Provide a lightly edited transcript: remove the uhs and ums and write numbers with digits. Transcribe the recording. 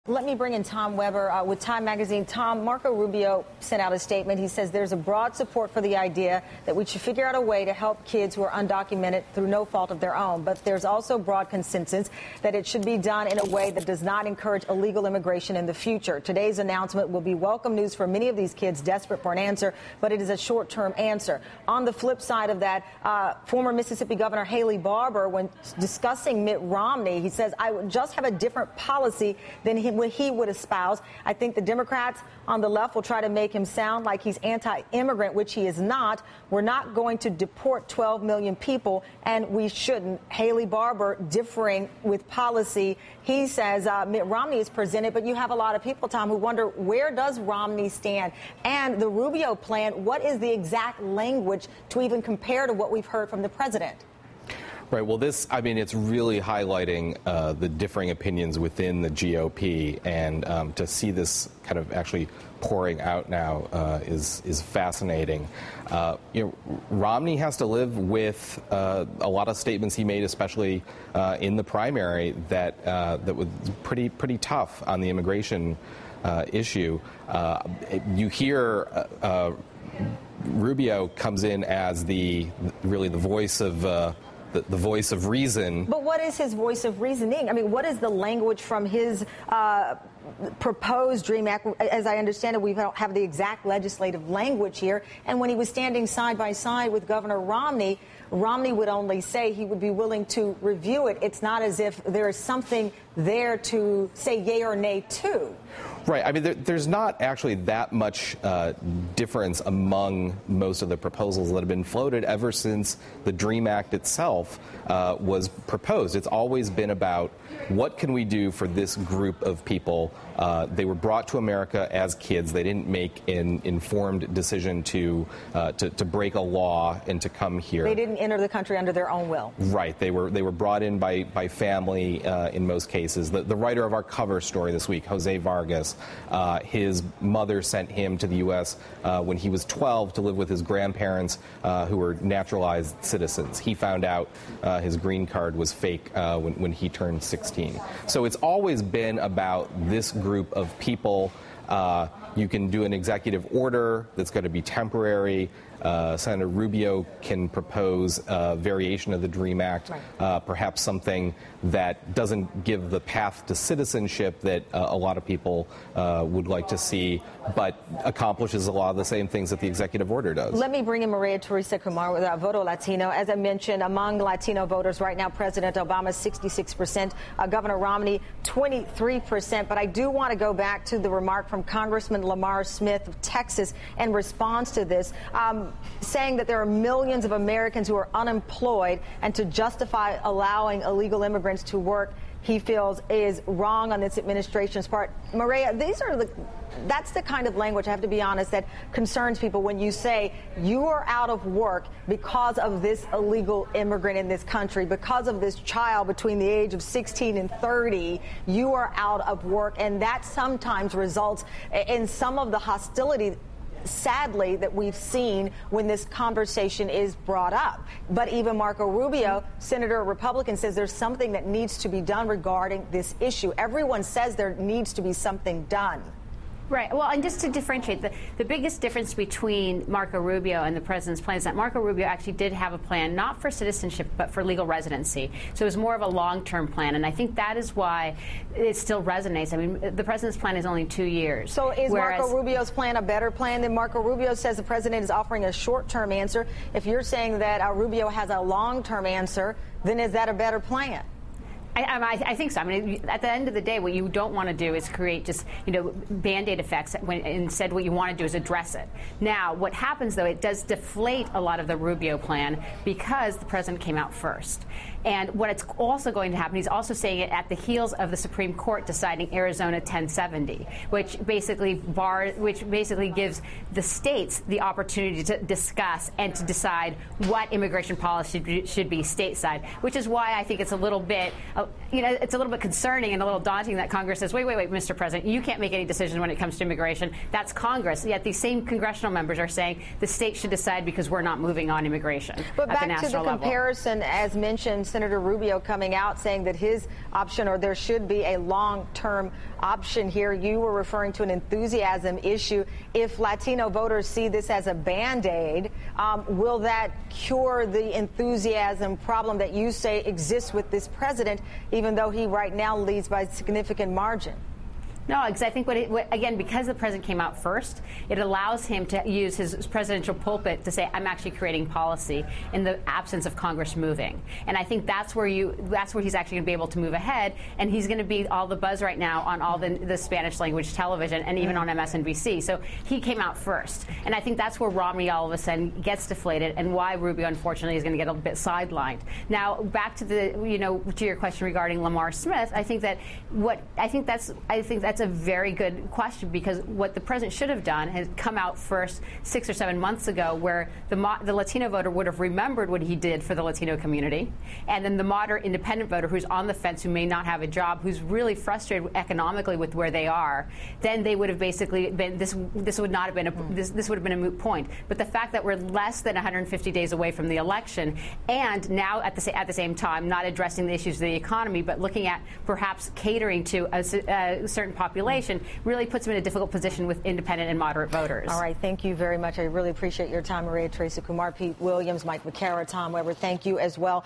Let me bring in Tom Weber with Time Magazine. Tom, Marco Rubio sent out a statement. He says there's a broad support for the idea that we should figure out a way to help kids who are undocumented through no fault of their own. But there's also broad consensus that it should be done in a way that does not encourage illegal immigration in the future. Today's announcement will be welcome news for many of these kids desperate for an answer, but it is a short-term answer. On the flip side of that, former Mississippi Governor Haley Barbour, when discussing Mitt Romney, he says, I would just have a different policy than what he would espouse. I think the Democrats on the left will try to make him sound like he's anti-immigrant, which he is not. We're not going to deport 12 million people, and we shouldn't. Haley Barbour differing with policy. He says Mitt Romney is presented, but you have a lot of people, Tom, who wonder, where does Romney stand? And the Rubio plan, what is the exact language to even compare to what we've heard from the president? Right. Well, it's really highlighting the differing opinions within the GOP, and to see this kind of actually pouring out now is fascinating. Romney has to live with a lot of statements he made, especially in the primary, that was pretty tough on the immigration issue. You hear Rubio comes in as the voice of the voice of reason. But what is his voice of reasoning? I mean, what is the language from his proposed DREAM Act? As I understand it, we don't have the exact legislative language here. And when he was standing side by side with Governor Romney, Romney would only say he would be willing to review it. It's not as if there is something there to say yay or nay to. Right. I mean, there's not actually that much difference among most of the proposals that have been floated ever since the DREAM Act itself was proposed. It's always been about what can we do for this group of people. They were brought to America as kids. They didn't make an informed decision to break a law and to come here. They didn't enter the country under their own will. Right. They were brought in by family in most cases. The writer of our cover story this week, Jose Vargas, his mother sent him to the U.S. When he was 12 to live with his grandparents who were naturalized citizens. He found out his green card was fake when he turned 16. So it's always been about this group of people. You can do an executive order that's going to be temporary. Senator Rubio can propose a variation of the DREAM Act, perhaps something that doesn't give the path to citizenship that a lot of people would like to see, but accomplishes a lot of the same things that the executive order does. Let me bring in Maria Teresa Kumar with Voto Latino. As I mentioned, among Latino voters right now, President Obama 66%, Governor Romney 23%. But I do want to go back to the remark from Congressman Lamar Smith of Texas in response to this, saying that there are millions of Americans who are unemployed, and to justify allowing illegal immigrants to work, he feels is wrong on this administration's part. Maria, that's the kind of language, I have to be honest, that concerns people when you say you are out of work because of this illegal immigrant in this country, because of this child between the age of 16 and 30, you are out of work, and that sometimes results in some of the hostility, sadly, that we've seen when this conversation is brought up. But even Marco Rubio, Senator Republican, says there's something that needs to be done regarding this issue. Everyone says there needs to be something done. Right. Well, and just to differentiate, the biggest difference between Marco Rubio and the president's plan is that Marco Rubio actually did have a plan not for citizenship but for legal residency. So it was more of a long-term plan, and I think that is why it still resonates. I mean, the president's plan is only 2 years. So is Marco Rubio's plan a better plan than Marco Rubio says the president is offering a short-term answer? If you're saying that Rubio has a long-term answer, then is that a better plan? I think so. I mean, at the end of the day, what you don't want to do is create just, Band-Aid effects. Instead, what you want to do is address it. Now, what happens, though, it does deflate a lot of the Rubio plan because the president came out first. And what it's also going to happen, he's also saying it at the heels of the Supreme Court deciding Arizona 1070, which basically gives the states the opportunity to discuss and to decide what immigration policy should be stateside, which is why I think it's a little bit concerning and a little daunting that Congress says, wait, Mr. President, you can't make any decisions when it comes to immigration. That's Congress. Yet these same congressional members are saying the state should decide because we're not moving on immigration but at the national level. But back to the comparison, as mentioned, Senator Rubio coming out saying that his option, or there should be a long-term option here. You were referring to an enthusiasm issue. If Latino voters see this as a Band-Aid, will that cure the enthusiasm problem that you say exists with this president, even though he right now leads by a significant margin? No, because I think again, because the president came out first, it allows him to use his presidential pulpit to say, I'm actually creating policy in the absence of Congress moving. And I think that's where he's actually going to be able to move ahead. And he's going to be all the buzz right now on all the Spanish language television and even on MSNBC. So he came out first. And I think that's where Romney all of a sudden gets deflated and why Rubio, unfortunately, is going to get a bit sidelined. Now, back to to your question regarding Lamar Smith, I think that's a very good question, because what the president should have done has come out first 6 or 7 months ago, where the Latino voter would have remembered what he did for the Latino community, and then the moderate independent voter who's on the fence, who may not have a job, who's really frustrated economically with where they are, then they would have basically been this would not have been this would have been a moot point. But the fact that we're less than 150 days away from the election, and now at the same time not addressing the issues of the economy, but looking at perhaps catering to a certain population, really puts him in a difficult position with independent and moderate voters. All right, thank you very much. I really appreciate your time, Maria Teresa Kumar, Pete Williams, Mike McCara, Tom Weber. Thank you as well.